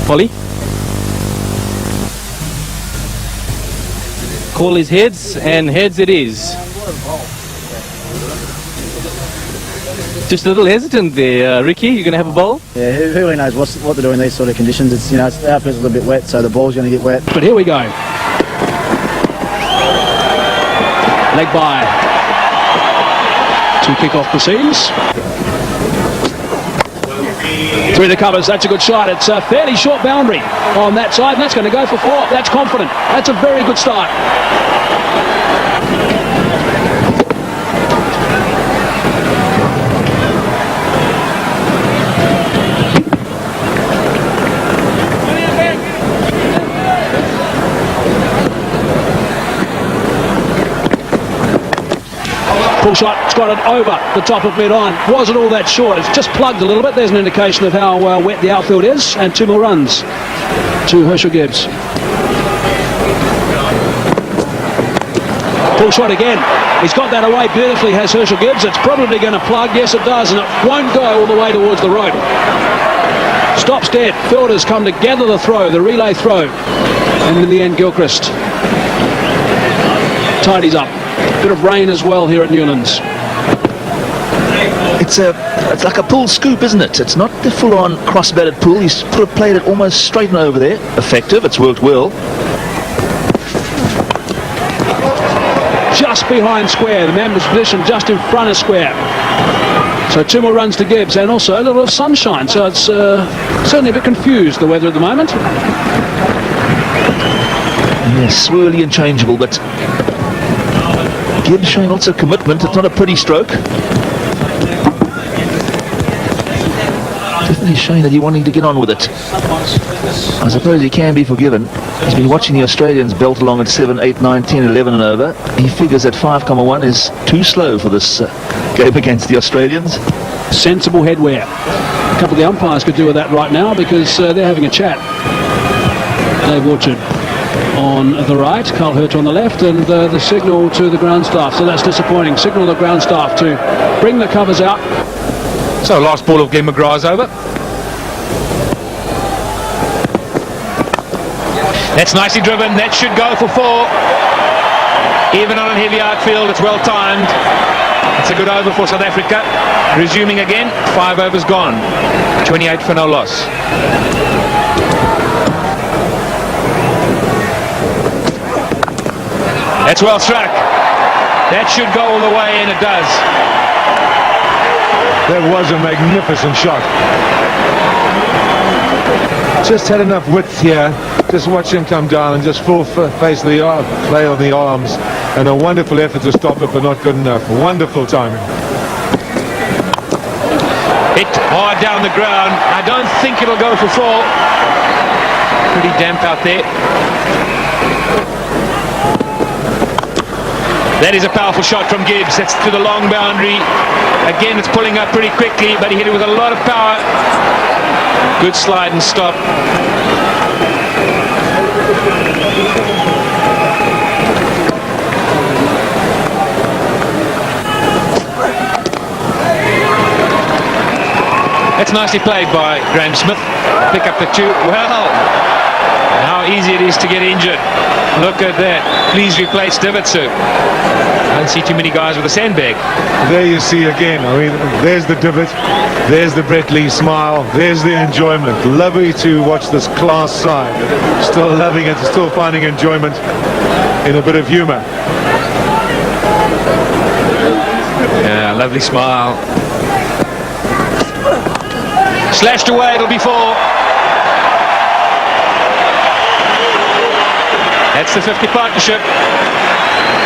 Polly. Call is heads, and heads it is. Just a little hesitant there, Ricky. You're going to have a bowl? Yeah, who really knows what to do in these sort of conditions? It's, our field's a little bit wet, so the ball's going to get wet. But here we go. Leg by. To kick off proceedings. Through the covers, that's a good shot. It's a fairly short boundary on that side, and that's going to go for 4. That's confident. That's a very good start. Pull shot, it's got it over the top of mid-on. Wasn't all that short, it's just plugged a little bit. There's an indication of how wet the outfield is, and 2 more runs to Herschel Gibbs. Pull shot again. He's got that away beautifully, has Herschel Gibbs. It's probably going to plug. Yes, it does, and it won't go all the way towards the road. Stops dead. Fielders come to gather the throw, the relay throw. And in the end, Gilchrist tidies up. Bit of rain as well here at Newlands. It's like a pull scoop, isn't it? It's not the full-on cross-batted pull. He's played it almost straight and over there. Effective. It's worked well. Just behind square. The man was positioned just in front of square. So 2 more runs to Gibbs, and also a little of sunshine. So it's certainly a bit confused, the weather at the moment. Yes, swirly and changeable, but Gibbs showing lots of commitment. It's not a pretty stroke. Definitely showing that he's wanting to get on with it. I suppose he can be forgiven. He's been watching the Australians belt along at 7, 8, 9, 10, 11 and over. He figures that 5,1 is too slow for this game against the Australians. Sensible headwear. A couple of the umpires could do with that right now, because they're having a chat. Dave Orchard on the right, Carl Hurt on the left, and the signal to the ground staff. So that's disappointing. Signal to the ground staff to bring the covers out. So last ball of Glenn McGrath's over. That's nicely driven. That should go for 4. Even on a heavy outfield, it's well timed. It's a good over for South Africa. Resuming again, 5 overs gone. 28 for no loss. That's well struck. That should go all the way, and it does. That was a magnificent shot. Just had enough width here. Just watch him come down and just full face the play on the arms. And a wonderful effort to stop it, but not good enough. Wonderful timing. Hit hard down the ground. I don't think it'll go for 4. Pretty damp out there. That is a powerful shot from Gibbs. That's to the long boundary. Again, it's pulling up pretty quickly, but he hit it with a lot of power. Good slide and stop. That's nicely played by Graham Smith. Pick up the 2. Well, how easy it is to get injured. Look at that. Please replace Davidson. I don't see too many guys with a sandbag. There you see again. I mean, there's the divot. There's the Brett Lee smile. There's the enjoyment. Lovely to watch this class side. Still loving it. Still finding enjoyment in a bit of humor. Yeah, lovely smile. Slashed away. It'll be 4. That's the 50 partnership.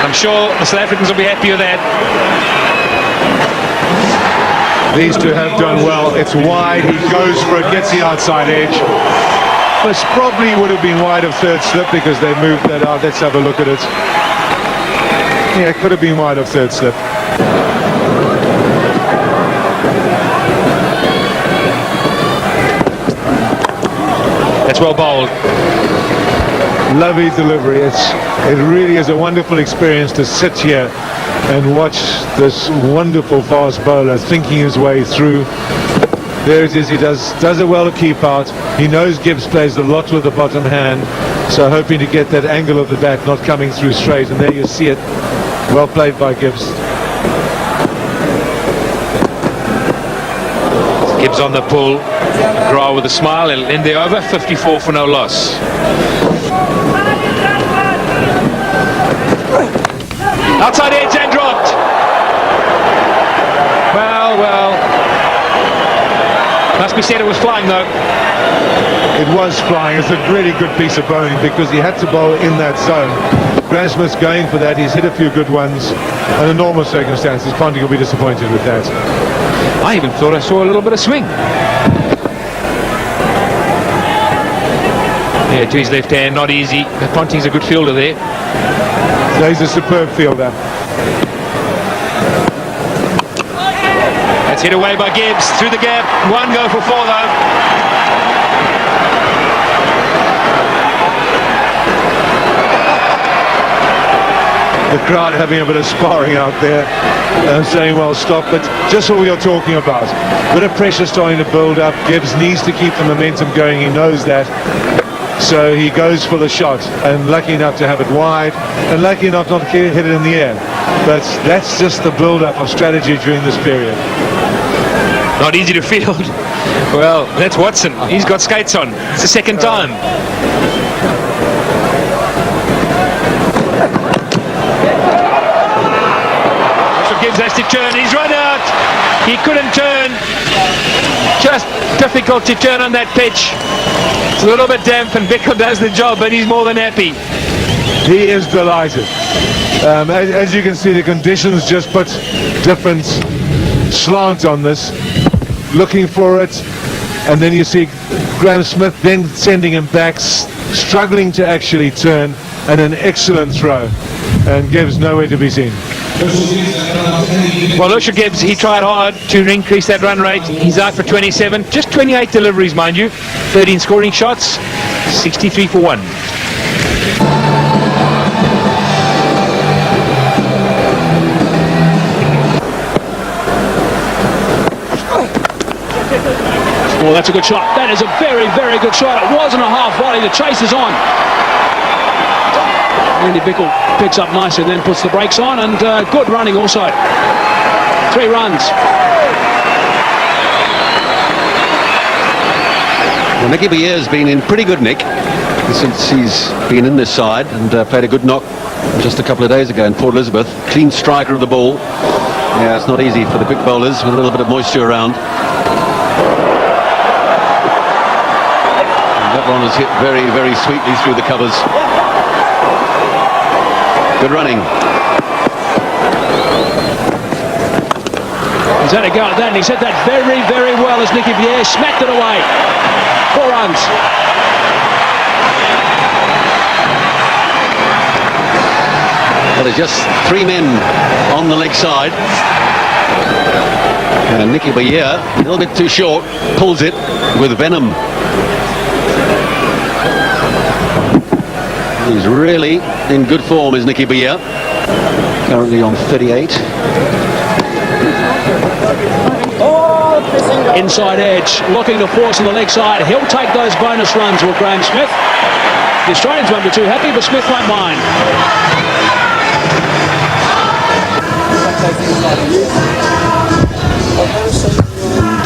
I'm sure the South Africans will be happy with that. These two have done well. It's wide. He goes for it, gets the outside edge. This probably would have been wide of third slip because they moved that out. Let's have a look at it. Yeah, it could have been wide of third slip. That's well bowled. Lovely delivery. It really is a wonderful experience to sit here and watch this wonderful fast bowler thinking his way through. There it is. He does it well to keep out. He knows Gibbs plays a lot with the bottom hand, so hoping to get that angle of the bat not coming through straight, and there you see it. Well played by Gibbs. Gibbs on the pull. McGrath with a smile. It'll end the over. 54 for no loss. Outside edge and dropped. Well. Must be said it was flying though. It was flying. It's a really good piece of bowling because he had to bowl in that zone. Graham Smith's going for that. He's hit a few good ones. Under normal circumstances, Ponting will be disappointed with that. I even thought I saw a little bit of swing. Yeah, to his left hand, not easy. Ponting's a good fielder there. So he's a superb fielder. That's hit away by Gibbs through the gap. One go for four though. The crowd having a bit of sparring out there, saying, well, stop. But just what we are talking about. Bit of pressure starting to build up. Gibbs needs to keep the momentum going. He knows that. So he goes for the shot, and lucky enough to have it wide, and lucky enough not to hit it in the air. But that's just the build-up of strategy during this period. Not easy to field. Well, that's Watson. He's got skates on. It's the second time. So Gibbs has to turn. He's run out. He couldn't turn. Just difficult to turn on that pitch. It's a little bit damp and Bickle does the job, but he's more than happy. He is delighted. As you can see, the conditions just put different slant on this. Looking for it, and then you see Graham Smith then sending him back, struggling to actually turn, and an excellent throw, and Gibbs nowhere to be seen. Well, Lusha Gibbs, he tried hard to increase that run rate. He's out for 27, just 28 deliveries, mind you, 13 scoring shots, 63 for 1. Well, that's a good shot. That is a very, very good shot. It wasn't a half volley. The chase is on. Andy Bickle picks up nicely and then puts the brakes on, and good running also. 3 runs. Well, Nicky Boucher's been in pretty good nick since he's been in this side, and played a good knock just a couple of days ago in Port Elizabeth. Clean striker of the ball. Yeah, it's not easy for the quick bowlers with a little bit of moisture around. That one was hit very, very sweetly through the covers. Good running. He's had a go at that, and he's hit that very, very well as Nicky Boucher smacked it away. 4 runs. Well, there's just 3 men on the leg side. And Nicky Boucher, a little bit too short, pulls it with venom. He's really in good form, is Nicky Boucher. Currently on 38. Inside edge, looking to force on the leg side. He'll take those bonus runs with Graham Smith. The Australians won't be too happy, but Smith won't mind.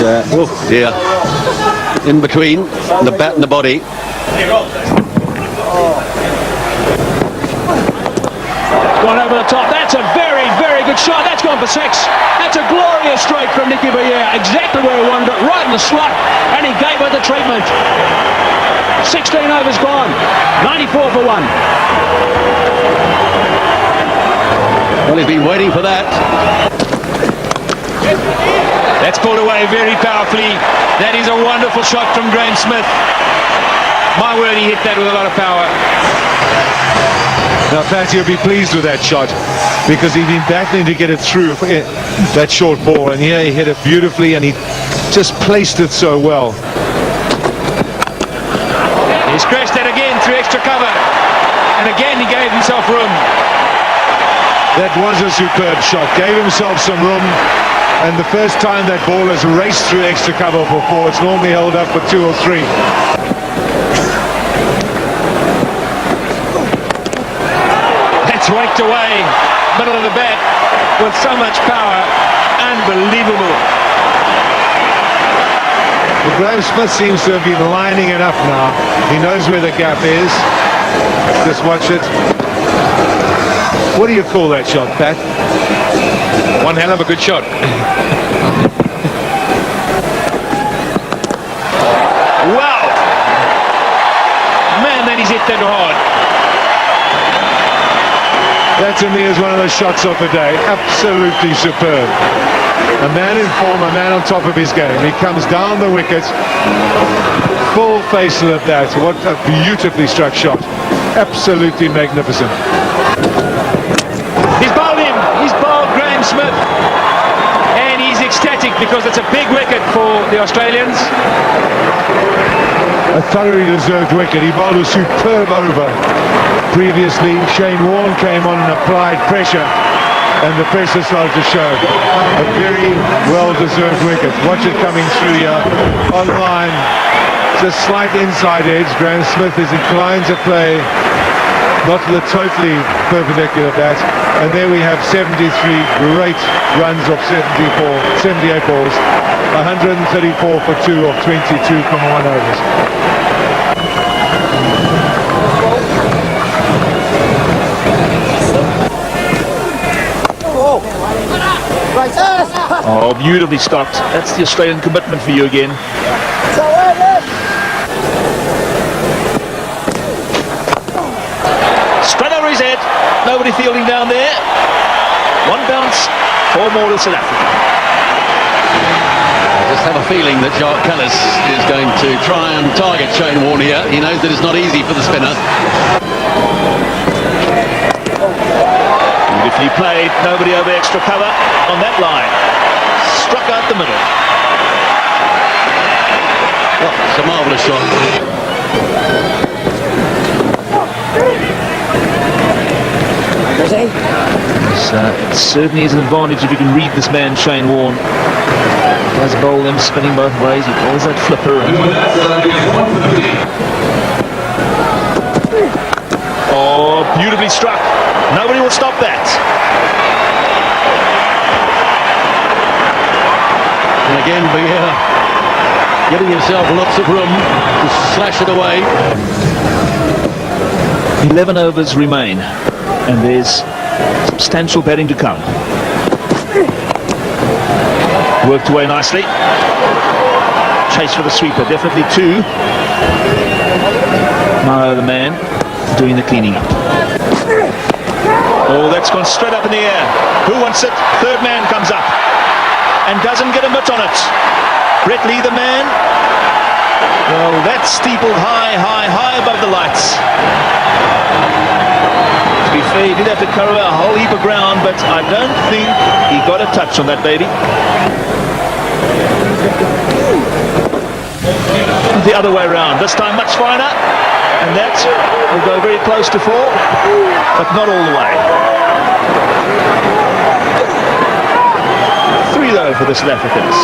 And, oh dear. In between the bat and the body. Gone over the top. That's a very, very good shot. That's gone for 6. That's a glorious stroke from Nicky Boucher. Exactly where he wanted it, right in the slot, and he gave it the treatment. 16 overs gone. 94 for 1. Well, he's been waiting for that. That's pulled away very powerfully. That is a wonderful shot from Graham Smith. My word, he hit that with a lot of power. Now, Patty will be pleased with that shot because he'd been battling to get it through that short ball, and here he hit it beautifully, and he just placed it so well. He scratched that again through extra cover, and again he gave himself room. That was a superb shot. Gave himself some room, And the first time that ball has raced through extra cover for 4, it's normally held up for 2 or 3. That's raked away, middle of the bat, with so much power. Unbelievable. Well, Graham Smith seems to have been lining it up now. He knows where the gap is. Just watch it. What do you call that shot, Pat? One hell of a good shot. Wow! Man, that is hit that hard. That to me is one of the shots of the day. Absolutely superb. A man in form, a man on top of his game. He comes down the wicket, full face of that. What a beautifully struck shot. Absolutely magnificent. He's bowled him. He's bowled Graham Smith. And he's ecstatic because it's a big wicket for the Australians. A thoroughly deserved wicket. He bowled a superb over. Previously, Shane Warne came on and applied pressure, and the pressure started to show. A very well-deserved wicket. Watch it coming through here. On line, just slight inside edge. Graham Smith is inclined to play not to the totally perpendicular bat. And there we have 73 great runs of 78 balls. 134 for 2 of 22.1 overs. Oh, beautifully stopped. That's the Australian commitment for you again. Straight over his head. Nobody fielding down there. One bounce. 4 more to South Africa. I just have a feeling that Jacques Kallis is going to try and target Shane Warne here. He knows that it's not easy for the spinner. Beautifully played. Nobody over extra cover on that line. Struck out the middle. Well, it's a marvellous shot. Certainly is an advantage if you can read this man, Shane Warne. He does bowl them spinning both ways. He bowls that flipper. Oh, beautifully struck. Nobody will stop that. And again, Maher giving himself lots of room to slash it away. 11 overs remain, and there's substantial batting to come. Worked away nicely. Chase for the sweeper, definitely 2. Maher, the man, doing the cleaning up. Oh, that's gone straight up in the air. Who wants it? Third man comes up and doesn't get a mitt on it. Brett Lee, the man. Well, that's steepled high, high, high above the lights. To be fair, he did have to cover a whole heap of ground, but I don't think he got a touch on that baby. The other way around. This time much finer. And that will go very close to 4, but not all the way. 3 though for the South Africans.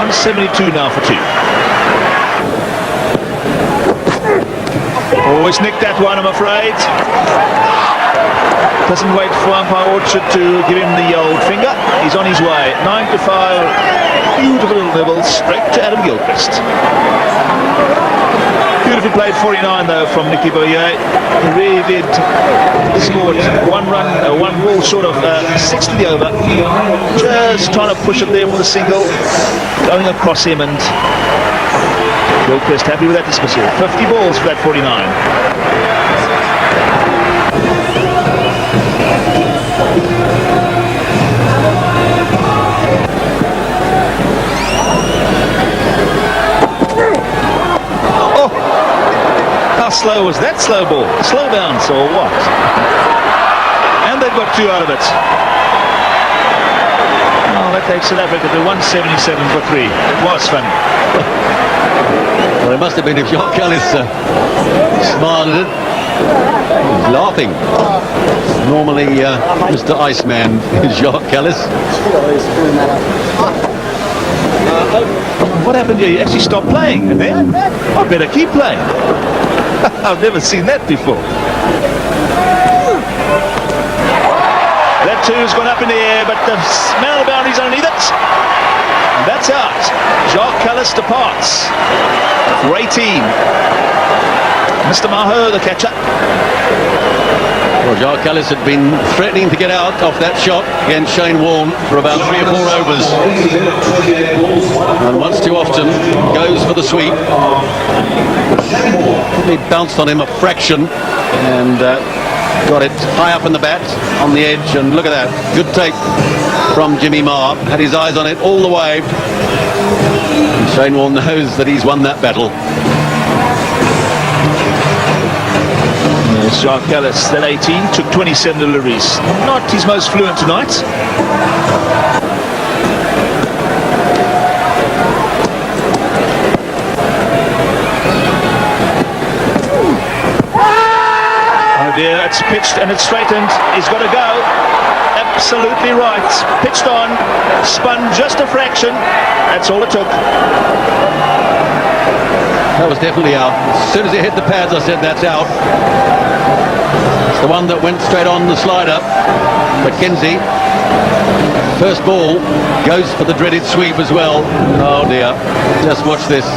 172 now for 2. Always nicked that one, I'm afraid. Doesn't wait for umpire Orchard to give him the old finger. He's on his way. 9 to 5. Beautiful little nibble straight to Adam Gilchrist. Beautifully played 49 though from Nicky Boucher. He really did score 1 run, 1 ball short of 6 to the over. Just trying to push it there for the single. Going across him, and Gilchrist happy with that dismissal. 50 balls for that 49. How slow was that slow ball? Slow bounce or what? And they've got 2 out of it. Oh, that takes South Africa to 177 for 3. It was fun. Well, it must have been if Jacques Kallis smiled at it. He's laughing. Normally, Mr. Iceman is Jacques Callis. What happened here? You actually stopped playing, and then I better keep playing. I've never seen that before. That two's gone up in the air, but the smell of boundaries underneath it. And that's out. Jacques Callis departs for 18. Mr. Maher, the catcher. Well, Jacques Callis had been threatening to get out off that shot against Shane Warne for about 3 or 4 overs. And once too often goes for the sweep. He bounced on him a fraction and got it high up in the bat on the edge, and look at that. Good take from Jimmy Maher. Had his eyes on it all the way. And Shane Warne knows that he's won that battle. Jacques Callis, that 18, took 27 deliveries. Not his most fluent tonight. Oh dear, it's pitched and it's straightened. He's got to go. Absolutely right. Pitched on, spun just a fraction. That's all it took. That was definitely out. As soon as he hit the pads, I said that's out. It's the one that went straight on the slider. McKenzie, first ball, goes for the dreaded sweep as well. Oh dear, just watch this.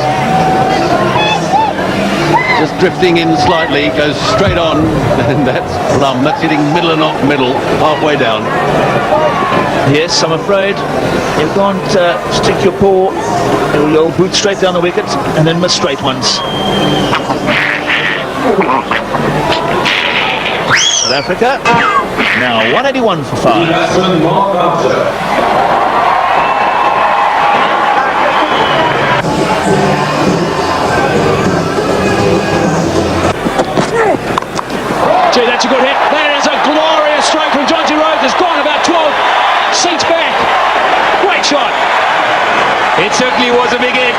Just drifting in slightly, goes straight on, and that's plumb. That's hitting middle and off middle, halfway down. Yes, I'm afraid you can't stick your paw, you'll boot straight down the wicket and then miss straight ones. South Africa now 181 for 5. Gee, that's a good hit. That is a glorious stroke from Jonty Rhodes. It's gone about 12 seats back. Great shot. It certainly was a big hit.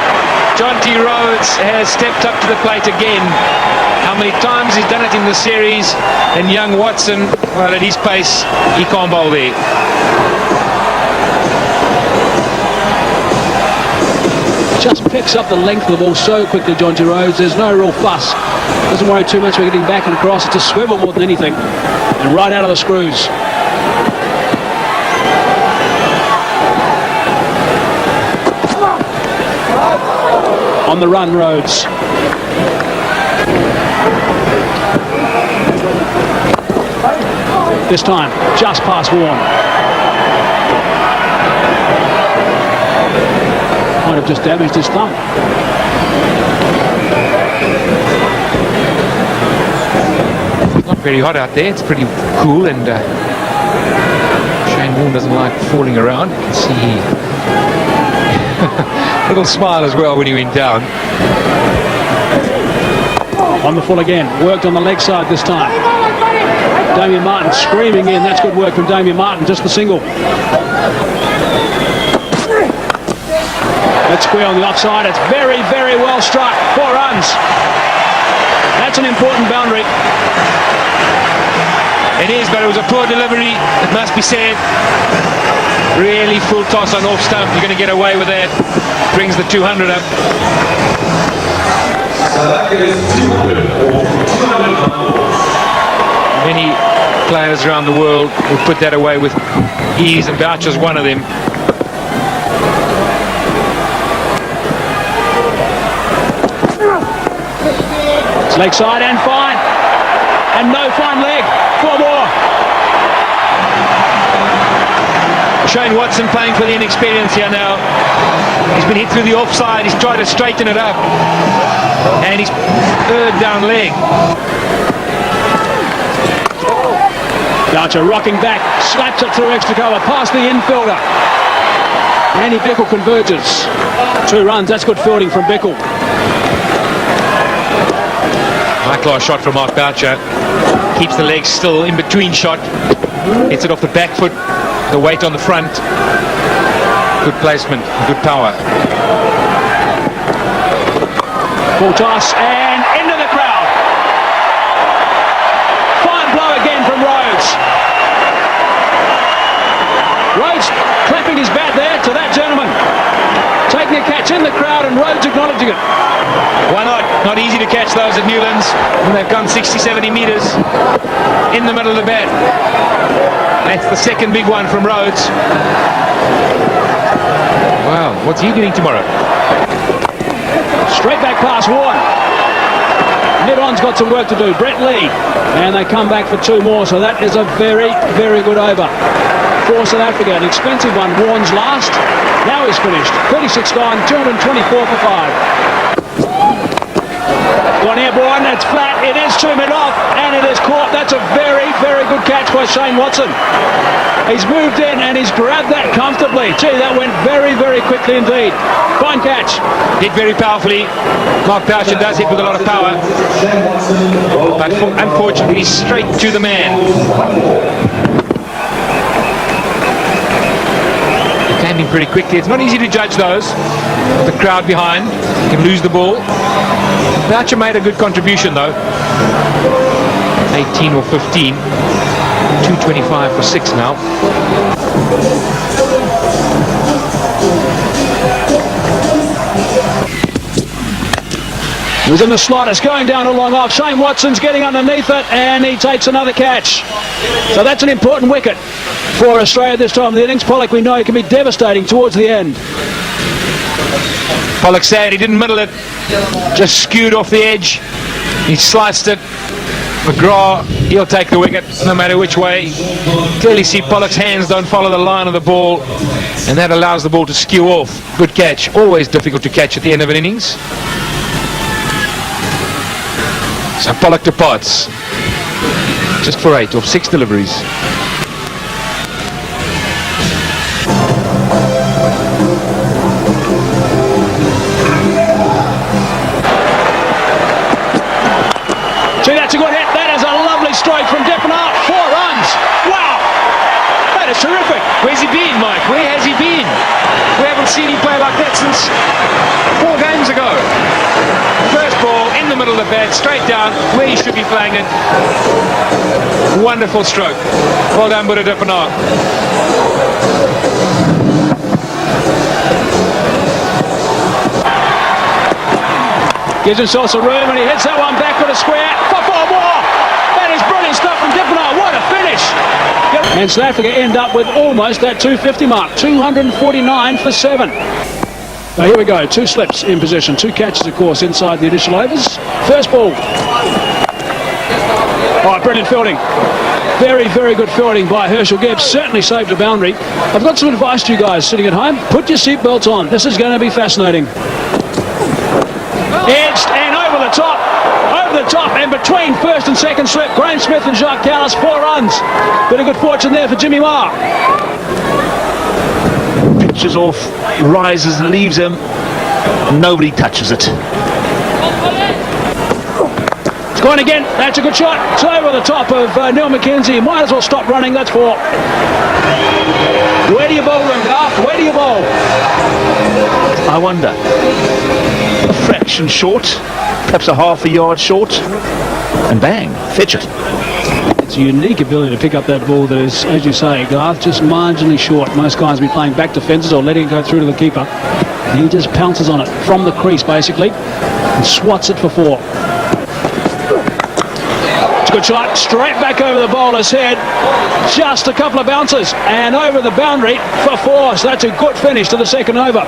Jonty Rhodes has stepped up to the plate again. How many times he's done it in the series, and young Watson, well, at his pace, he can't bowl there. Just picks up the length of the ball so quickly, Jonty Rhodes. There's no real fuss. Doesn't worry too much about getting back and across. It's a swivel more than anything. And right out of the screws. On the run, Rhodes. This time, just past Warne. Might have just damaged his thumb. It's not very hot out there. It's pretty cool, and Shane Warne doesn't like fooling around. You can see he little smile as well when he went down. On the full again. Worked on the leg side this time. Damien Martyn screaming in. That's good work from Damien Martyn. Just the single. That's square on the offside. It's very, very well struck. 4 runs. That's an important boundary. It is, but it was a poor delivery, it must be said. Really full toss on off stump. You're going to get away with that. Brings the 200 up. Many players around the world will put that away with ease, and Boucher's one of them. It's leg side and fine. And no fine leg. 4 more. Shane Watson playing for the inexperience here now. He's been hit through the offside. He's tried to straighten it up. And he's third down leg. Boucher rocking back, slaps it through extra cover, past the infielder. Andy Bickle converges. 2 runs, that's good fielding from Bickle. High-class shot from Mark Boucher. Keeps the legs still in between shot. Hits it off the back foot. The weight on the front. Good placement, good power. Full toss and into the crowd. a catch in the crowd, and Rhodes acknowledging it. Why not? Not easy to catch those at Newlands when they've gone 60, 70 metres in the middle of the bat. That's the second big one from Rhodes. Wow, what's he doing tomorrow? Straight back pass, Warren. Mid-on's got some work to do. Brett Lee. And they come back for 2 more, so that is a very, very good over for South Africa. An expensive one. Warren's last. Now he's finished. 36 gone, 224 for 5. One airborne, it's flat, it is 2 mid-off, and it is caught. That's a very, very good catch by Shane Watson. He's moved in and he's grabbed that comfortably. Gee, that went very, very quickly indeed. Fine catch. Hit very powerfully. Mark Boucher does hit with a lot of power, but unfortunately straight to the man. It came in pretty quickly. It's not easy to judge those. The crowd behind, you can lose the ball. Boucher made a good contribution though. 18 or 15. 225 for 6 now. He's in the slot, it's going down a long off. Shane Watson's getting underneath it, and he takes another catch. So that's an important wicket for Australia this time of the innings. Pollock, we know, he can be devastating towards the end. Pollock sad, he didn't middle it, just skewed off the edge. He sliced it. McGrath, he'll take the wicket no matter which way. Clearly see Pollock's hands don't follow the line of the ball, and that allows the ball to skew off. Good catch, always difficult to catch at the end of an innings. So Pollock departs, just for 8 of 6 deliveries. Gee, that's a good hit. That is a lovely strike from Bevan. 4 runs. Wow. That is terrific. Where's he been, Mike? Where has he been? We haven't seen him play like that since 4 games ago. First ball in the middle of the bat, straight down where he should be playing it. Wonderful stroke. Well done, Buddha Depanar. Gives himself some room, and he hits that one back with a square for 4 more. That is brilliant stuff from Depanar. What a finish. And South Africa end up with almost that 250 mark. 249 for 7. Now here we go. 2 slips in position. 2 catches, of course, inside the initial overs. First ball. Oh, brilliant fielding. Very, very good fielding by Herschel Gibbs. Certainly saved a boundary. I've got some advice to you guys sitting at home. Put your seatbelts on. This is going to be fascinating. Edged and over the top, and between first and second slip, Graham Smith and Jacques Callis, 4 runs. Bit of good fortune there for Jimmy Maher. Pitches off, rises, leaves him. Nobody touches it. It's gone again. That's a good shot. It's over the top of Neil McKenzie. Might as well stop running. That's 4. Where do you bowl, Rimgarth? Where do you bowl? I wonder. A fraction short, perhaps a half a yard short, and bang, fetch it. It's a unique ability to pick up that ball that is, as you say, Garth, just marginally short. Most guys will be playing back to fences or letting it go through to the keeper. And he just pounces on it from the crease, basically, and swats it for 4. It's a good shot, straight back over the bowler's head. Just a couple of bounces, and over the boundary for 4. So that's a good finish to the second over.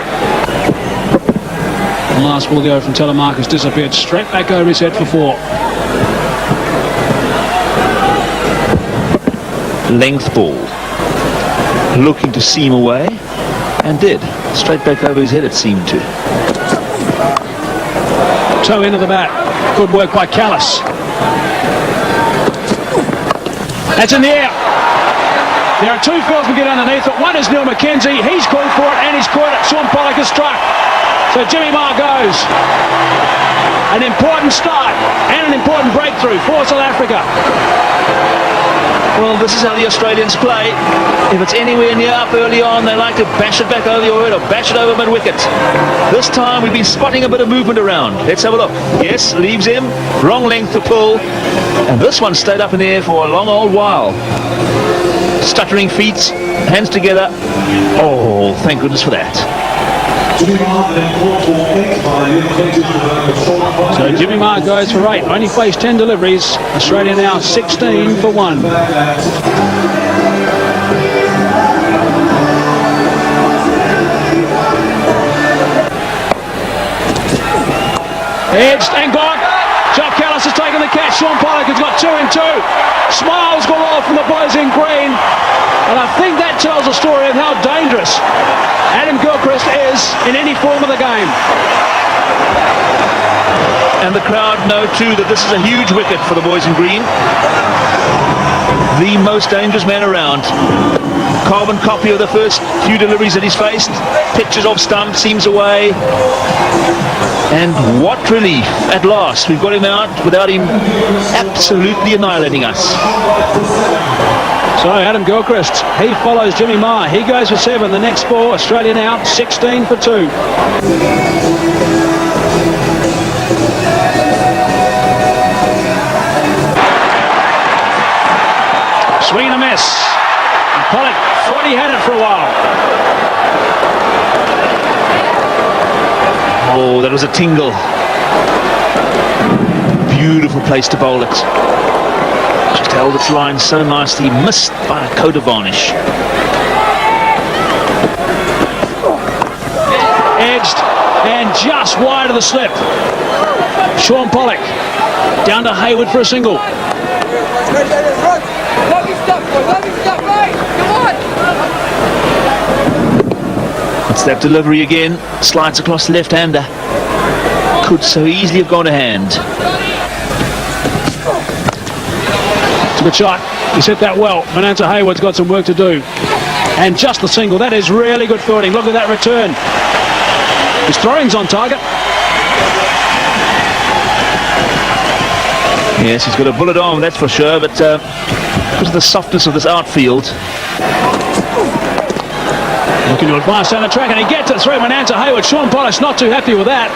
The last ball go from Telemark disappeared straight back over his head for 4. Length ball. Looking to seam away, and did. Straight back over his head, it seemed to. Toe into the bat. Good work by Callis. That's in the air. There are 2 fieldsmen get underneath it. One is Neil McKenzie. He's called for it, and he's caught it. Sean Pollock has struck. So Jimmy Maher goes. An important start and an important breakthrough for South Africa. Well, this is how the Australians play. If it's anywhere near up early on, they like to bash it back over your head or bash it over mid-wicket. This time we've been spotting a bit of movement around. Let's have a look. Yes, leaves him. Wrong length to pull. And this one stayed up in the air for a long old while. Stuttering feet, hands together. Oh, thank goodness for that. So Jimmy Maher goes for 8. Only faced 10 deliveries. Australia now 16 for 1. Edged and gone. Joe Callis has taken the catch. Sean Pollock has got 2 and 2. Smiles galore from the boys in green. And I think that tells a story of how dangerous Adam Gilchrist is in any form of the game. And the crowd know too that this is a huge wicket for the boys in green. The most dangerous man around. Carbon copy of the first few deliveries that he's faced. Pitches off stump, seams away. And what relief at last. We've got him out without him absolutely annihilating us. So Adam Gilchrist, he follows Jimmy Maher. He goes for 7. The next 4, Australia now 16 for 2. Swing and a miss. And Pollock thought he had it for a while. Oh, that was a tingle. Beautiful place to bowl it. Just held its line so nicely, missed by a coat of varnish. Edged and just wide of the slip. Sean Pollock down to Hayward for a single. It's that delivery again. Slides across the left-hander. Could so easily have gone to hand. It's a good shot. He set that well. Mananta Hayward's got some work to do. And just the single. That is really good fielding. Look at that return. His throwing's on target. Yes, he's got a bullet arm, that's for sure, but because of the softness of this outfield. Looking to advance down the track, and he gets it through Mananta Hayward. Sean Pollock's not too happy with that.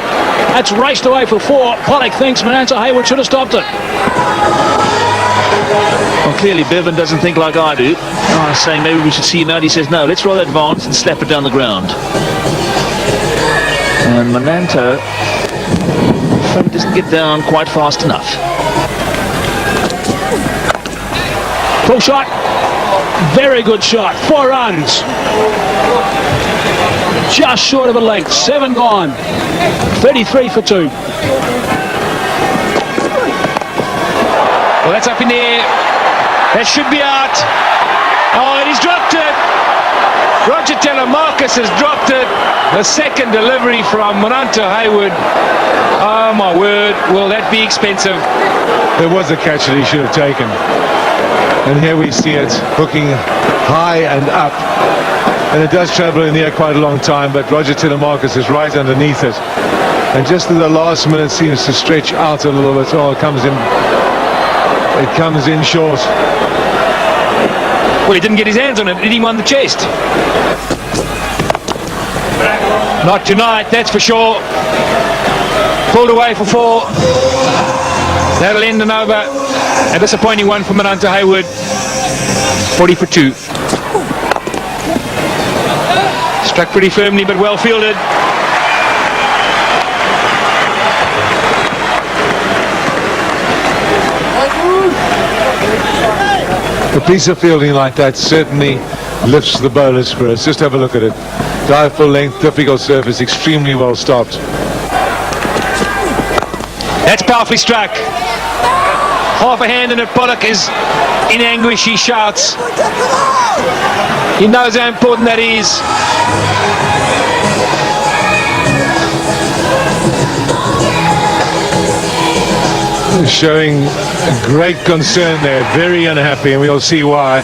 That's raced away for 4. Pollock thinks Mananta Hayward should have stopped it. Well, clearly Bevan doesn't think like I do. I was saying maybe we should see him out. He says, no, let's rather advance and slap it down the ground. And Mananta doesn't get down quite fast enough. Full shot. Very good shot. 4 runs. Just short of a length. 7 gone. 33 for 2. Well, that's up in the air. That should be out. Oh, and he's dropped it. Roger Telemarcus has dropped it. The second delivery from Mananta Hayward. Oh, my word. Will that be expensive? There was a catch that he should have taken. And here we see it hooking high and up. And it does travel in the air quite a long time, but Roger Telemarcus is right underneath it. And just at the last minute seems to stretch out a little bit. Oh, it comes in short. Well, he didn't get his hands on it. Hit him on the chest. Not tonight, that's for sure. Pulled away for 4. That'll end an over. A disappointing one for Mananta Hayward. 40 for 2. Struck pretty firmly, but well fielded. A piece of fielding like that certainly lifts the bowler's spirits. Just have a look at it. Dive full length, difficult surface, extremely well stopped. That's powerfully struck. Half a hand, and Pollock is in anguish. He shouts. He knows how important that is. Showing great concern there, very unhappy, and we'll see why.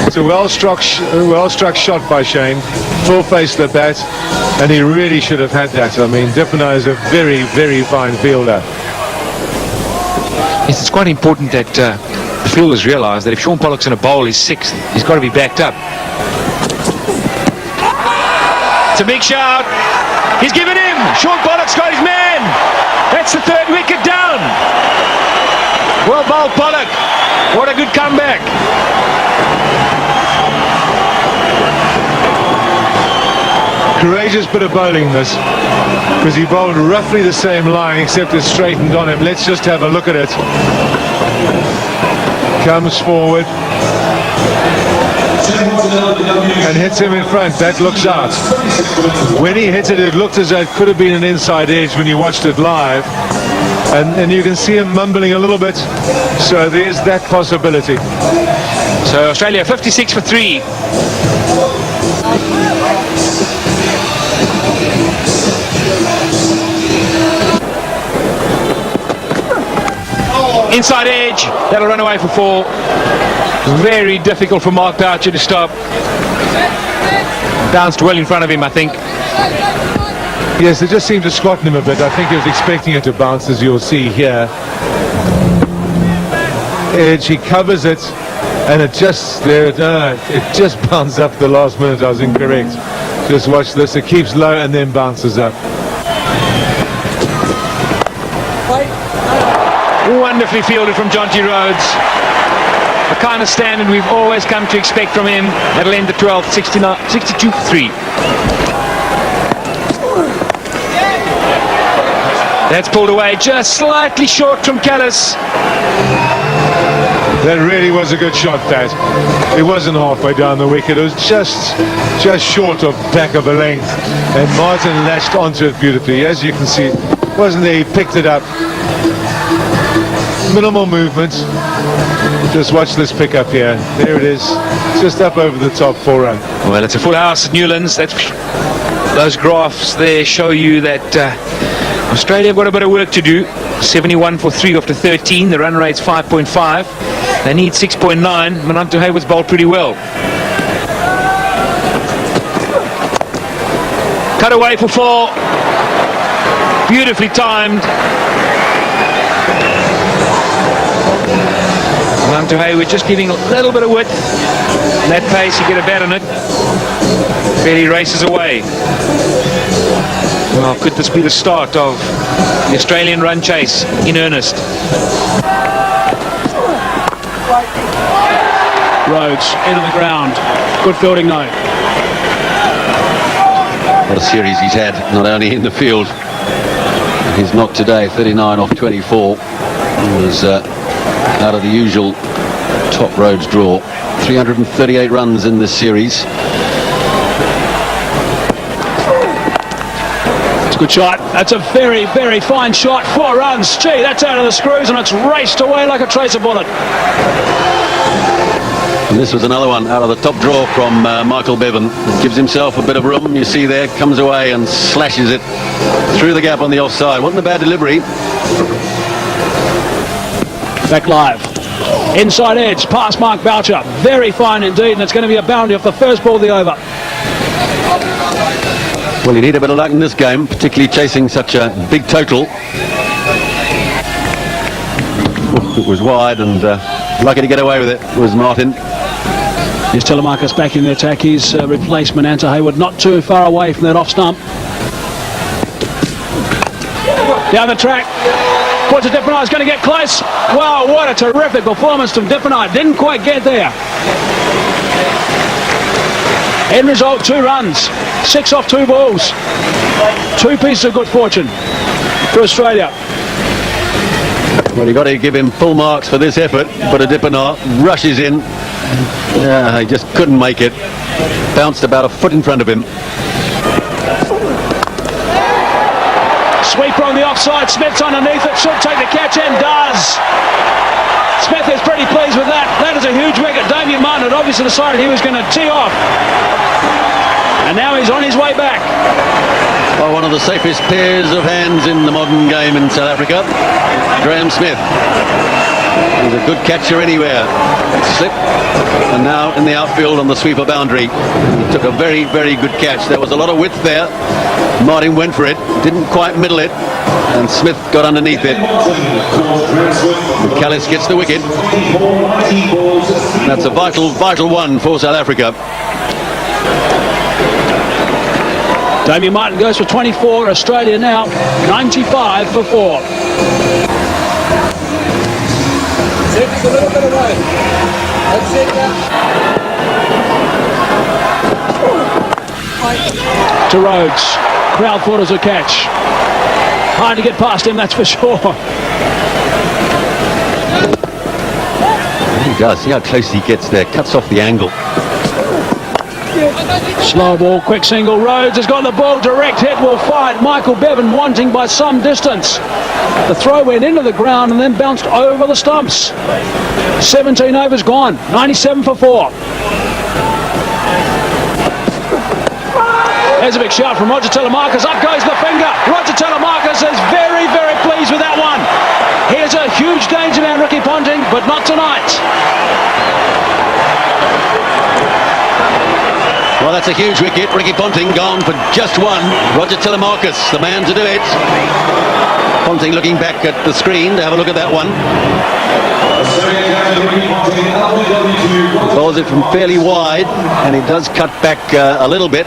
It's a well-struck shot by Shane, full face the bat, and he really should have had that. I mean, Dippener is a very, very fine fielder. Yes, it's quite important that the fielders realise that if Sean Pollock's in a bowl, he's 6th. He's got to be backed up. It's a big shout. He's given him. Sean Pollock's got his man. That's the 3rd wicket down. Well bowled, Pollock. What a good comeback. Courageous bit of bowling this, because he bowled roughly the same line except it straightened on him. Let's just have a look at it. Comes forward and hits him in front. That looks out. When he hit it, it looked as though it could have been an inside edge when you watched it live, and you can see him mumbling a little bit, so there's that possibility. So Australia 56 for 3. Inside edge, that'll run away for 4. Very difficult for Mark Boucher to stop. Bounced well in front of him, I think. Yes, they just seemed to squat him a bit. I think he was expecting it to bounce, as you'll see here. Edge, he covers it, and it just bounced up the last minute. I was incorrect. Just watch this. It keeps low and then bounces up. Wonderfully fielded from Jonty Rhodes. The kind of standard we've always come to expect from him. That'll end the 12th, 62 for 3. That's pulled away just slightly short from Callis. That really was a good shot, that. It wasn't halfway down the wicket. It was just short of back of a length. And Martyn latched onto it beautifully. As you can see, wasn't there? He picked it up. Minimal movement. Just watch this pick up here. There it is. Just up over the top, 4 run. Well, it's a full house at Newlands. Those graphs there show you that Australia have got a bit of work to do. 71 for 3 after 13. The run rate's 5.5. They need 6.9. Manantu Haywood's bowled pretty well. Cut away for 4. Beautifully timed. Manantu Haywood just giving a little bit of width. That pace, you get a bat on it. Fairly races away. Well, could this be the start of the Australian run chase in earnest? Rhodes into the ground. Good fielding note. What a series he's had, not only in the field. His knock today, 39 off 24, was out of the usual top Rhodes draw. 338 runs in this series. It's a good shot. That's a very, very fine shot. 4 runs. Gee, that's out of the screws, and it's raced away like a tracer bullet. And this was another one out of the top draw from Michael Bevan. Gives himself a bit of room. You see there, comes away and slashes it through the gap on the offside. Wasn't a bad delivery. Back live. Inside edge, past Mark Boucher. Very fine indeed, and it's going to be a boundary off the first ball of the over. Well, you need a bit of luck in this game, particularly chasing such a big total. It was wide, and lucky to get away with it was Martyn. Here's Telemarcus back in the attack. His replacement, Anta Haywood, not too far away from that off stump. Down the track. Puts it Dippenite, is going to get close. Wow, what a terrific performance from Dippenite. Didn't quite get there. End result, 2 runs. 6 off 2 balls. 2 pieces of good fortune for Australia. Well, you've got to give him full marks for this effort, but a Dippenite rushes in. He just couldn't make it. Bounced about a foot in front of him. Sweeper on the offside, Smith's underneath it, should take the catch and does. Smith is pretty pleased with that. That is a huge wicket. Hayden and Martyn had obviously decided he was going to tee off. And now he's on his way back. Oh, one of the safest pairs of hands in the modern game in South Africa. Graham Smith. He's a good catcher anywhere. Slip. And now in the outfield on the sweeper boundary. He took a very, very good catch. There was a lot of width there. Martyn went for it. Didn't quite middle it. And Smith got underneath it. And Callis gets the wicket. That's a vital, vital one for South Africa. Hayden and Martyn goes for 24. Australia now 95 for 4. It's a little bit away. That's it now. To Rhodes. Crowd thought it was a catch. Hard to get past him, that's for sure. He does. See how close he gets there. Cuts off the angle. Slow ball, quick single. Rhodes has got the ball. Direct hit will fight. Michael Bevan wanting by some distance. The throw went into the ground and then bounced over the stumps. 17 overs gone. 97 for 4. There's a big shout from Roger Telemarcus. Up goes the finger. Roger Telemarcus is very, very pleased with that one. Here's a huge danger man, Ricky Ponting, but not tonight. Well, that's a huge wicket. Ricky Ponting gone for just one. Roger Telemarcus, the man to do it. Ponting looking back at the screen to have a look at that one. Bowls it from fairly wide, and he does cut back a little bit.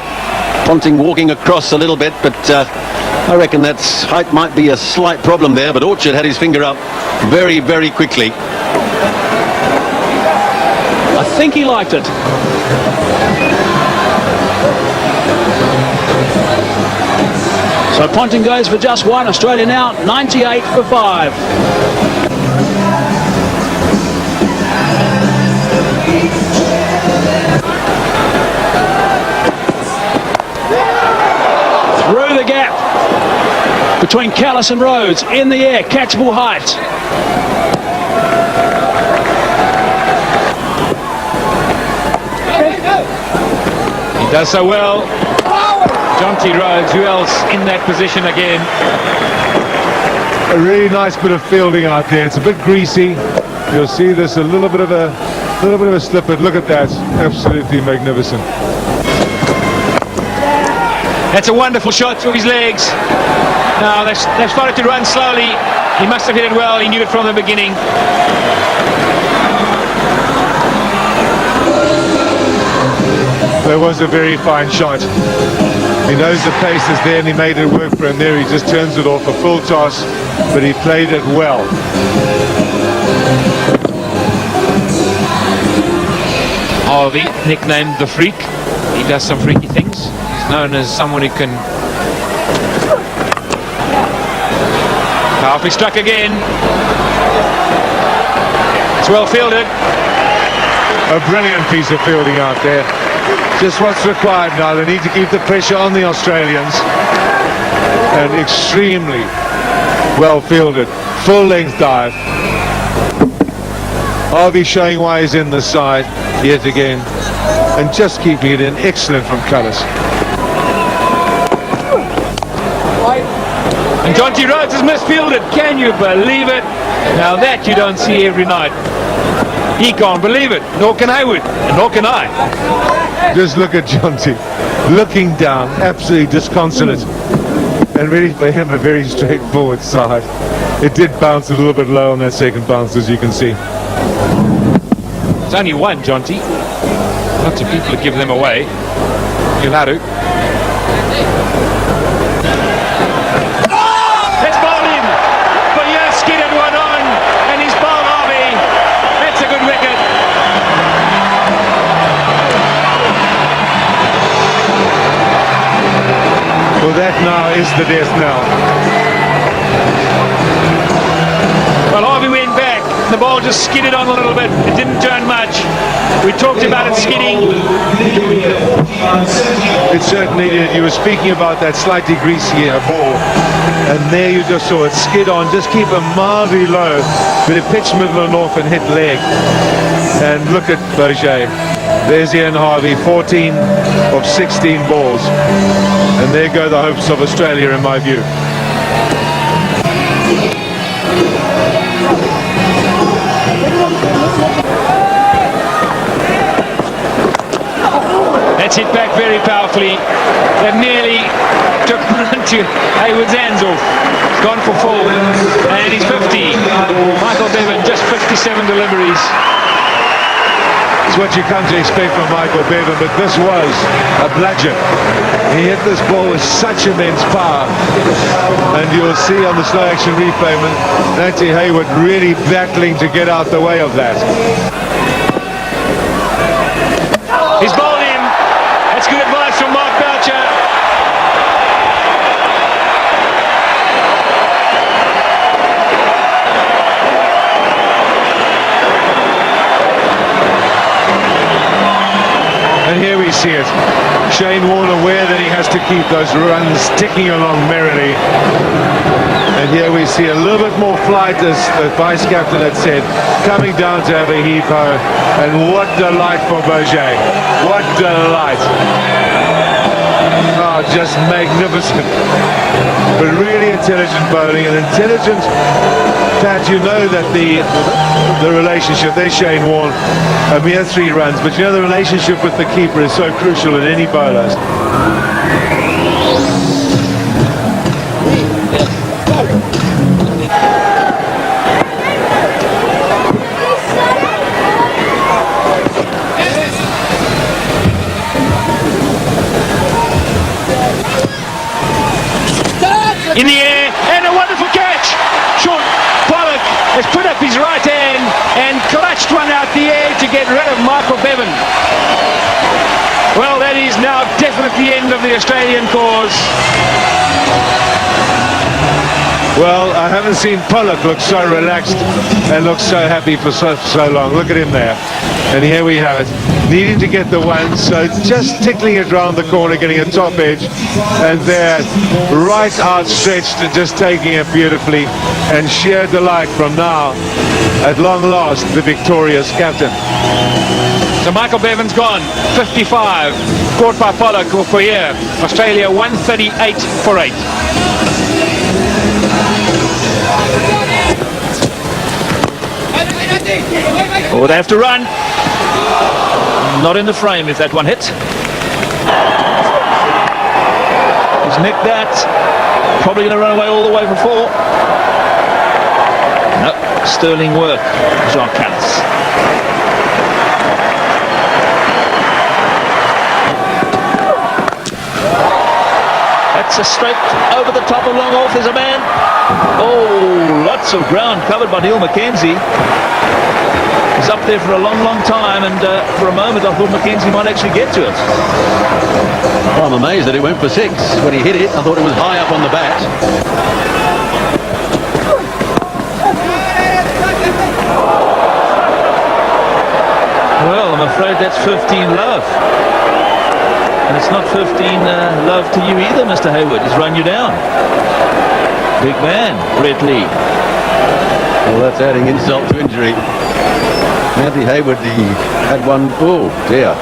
Ponting walking across a little bit, but I reckon that's height might be a slight problem there, but Orchard had his finger up very, very quickly. I think he liked it. So Ponting goes for just one. Australia now 98 for 5. Through the gap between Callis and Rhodes, in the air, catchable height. He does so well. Jonty Rhodes, who else in that position again? A really nice bit of fielding out there. It's a bit greasy. You'll see there's a little bit of a slip, but look at that. Absolutely magnificent. That's a wonderful shot through his legs. Now they've started to run slowly. He must have hit it well. He knew it from the beginning. That was a very fine shot. He knows the pace is there and he made it work for him there. He just turns it off a full toss, but he played it well. Harvey, nicknamed the Freak. He does some freaky things. He's known as someone who can... Powerfully struck again. It's well fielded. A brilliant piece of fielding out there. Just what's required now. They need to keep the pressure on the Australians. And extremely well fielded. Full length dive. Harvey showing why he's in the side yet again. And just keeping it in. Excellent from Callis. And Jonty Rhodes has misfielded. Can you believe it? Now that you don't see every night. He can't believe it. Nor can Haywood. And nor can I. Just look at Jonty. Looking down. Absolutely disconsolate. And really for him a very straightforward side. It did bounce a little bit low on that second bounce, as you can see. It's only one, Jonty. Lots of people give them away. You'll have to. Let's bowl him! But yeah, skidded one on, and he's bowled Harvey. That's a good wicket. Well, that now is the death knell. Well, Harvey went back. The ball just skidded on a little bit. It didn't turn much. We talked about it skidding. It certainly did. You were speaking about that slightly greasy ball. And there you just saw it skid on. Just keep it mildly low. But it pitched middle and off and hit leg. And look at Boucher. There's Ian Harvey, 14 of 16 balls. And there go the hopes of Australia in my view. That's hit back very powerfully. That nearly took to Haywood's hands off. He's gone for 4. And he's 50. Michael Bevan, just 57 deliveries. It's what you come to expect from Michael Bevan, but this was a bludgeon. He hit this ball with such immense power. And you'll see on the slow action replay, Nancy Haywood really battling to get out the way of that. He's bowled him. That's good advice from Mark Boucher. we see it. Shane Warne aware that he has to keep those runs ticking along merrily. And here we see a little bit more flight, as the vice-captain had said, coming down to have a heave-ho. And what delight for Boucher. What delight. Oh, just magnificent. But really intelligent bowling, and intelligent, Pat, you know that the relationship, there's Shane Warne, a mere 3 runs, but you know the relationship with the keeper is so crucial in any bowler. In the air, and a wonderful catch. Sean Pollock has put up his right hand and clutched one out the air to get rid of Michael Bevan. Well, that is now definitely the end of the Australian cause. Well, I haven't seen Pollock look so relaxed and look so happy for so long. Look at him there. And here we have it. Needing to get the one, so just tickling it round the corner, getting a top edge. And there, right outstretched and just taking it beautifully. And sheer delight from now, at long last, the victorious captain. So Michael Bevan's gone, 55. Caught by Pollock for here. Australia 138 for 8. Oh, they have to run. Not in the frame if that one hit. He's nicked that. Probably going to run away all the way for 4. No, sterling work, Jacques Callis. That's a straight over the top of long off. There's a man. Oh, lots of ground covered by Neil McKenzie. He's up there for a long, long time, and for a moment I thought McKenzie might actually get to it. Well, I'm amazed that it went for 6 when he hit it. I thought it was high up on the bat. Well, I'm afraid that's 15 love. And it's not 15 love to you either, Mr. Hayward. He's run you down. Big man, Brett Lee. Well, that's adding insult to injury. Andy Hayward, he had one. Oh, dear.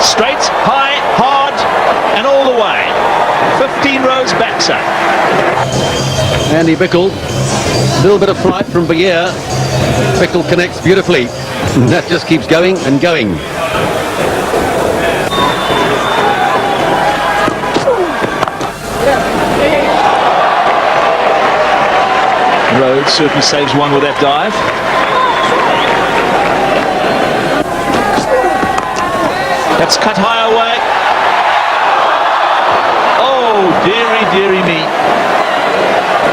Straight, high, hard, and all the way. 15 rows back, sir. Andy Bickle. A little bit of flight from Boucher. Bickle connects beautifully. That just keeps going and going. Rhodes certainly saves one with that dive. That's cut high away. Oh, dearie, dearie me.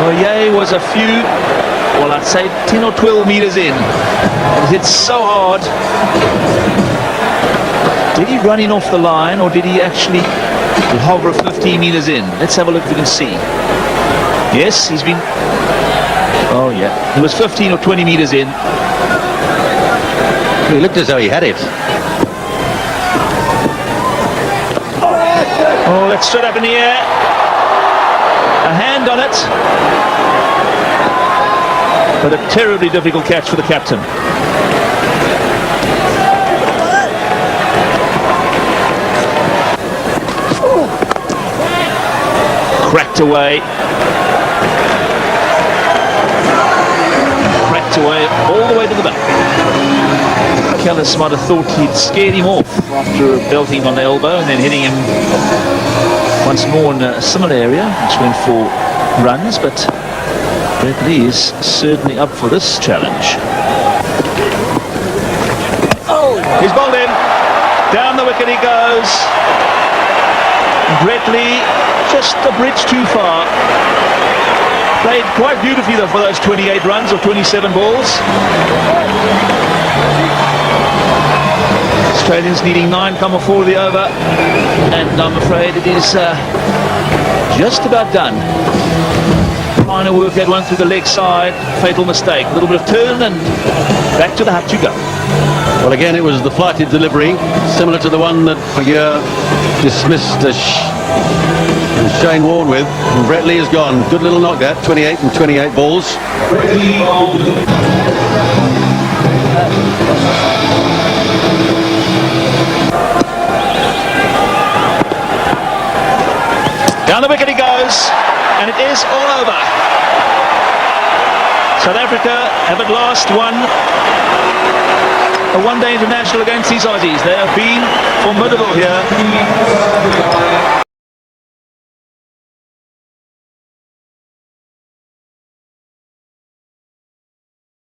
Boucher was a few, well, I'd say 10 or 12 meters in. It hit so hard. Did he run in off the line, or did he actually hover 15 meters in? Let's have a look if we can see. Yes, he's been... Oh, yeah. He was 15 or 20 meters in. He looked as though he had it. Oh, that's straight up in the air. A hand on it. But a terribly difficult catch for the captain. Cracked away. Away, all the way to the back. Callis might have thought he'd scared him off after belting on the elbow and then hitting him once more in a similar area, which went for runs, but Brett Lee is certainly up for this challenge. He's bowled in. Down the wicket he goes. Brett Lee just a bridge too far. Played quite beautifully though for those 28 runs or 27 balls. Australians needing 9,4 the over, and I'm afraid it is just about done. Trying to work that one through the leg side. Fatal mistake. A little bit of turn and back to the hut you go. Well, again, it was the flighted delivery, similar to the one that Maher dismissed Shane Warne with. And Brett Lee is gone. Good little knock that, 28 and 28 balls. Down the wicket he goes, and it is all over. South Africa have at last won a one-day international against these Aussies. They have been formidable here.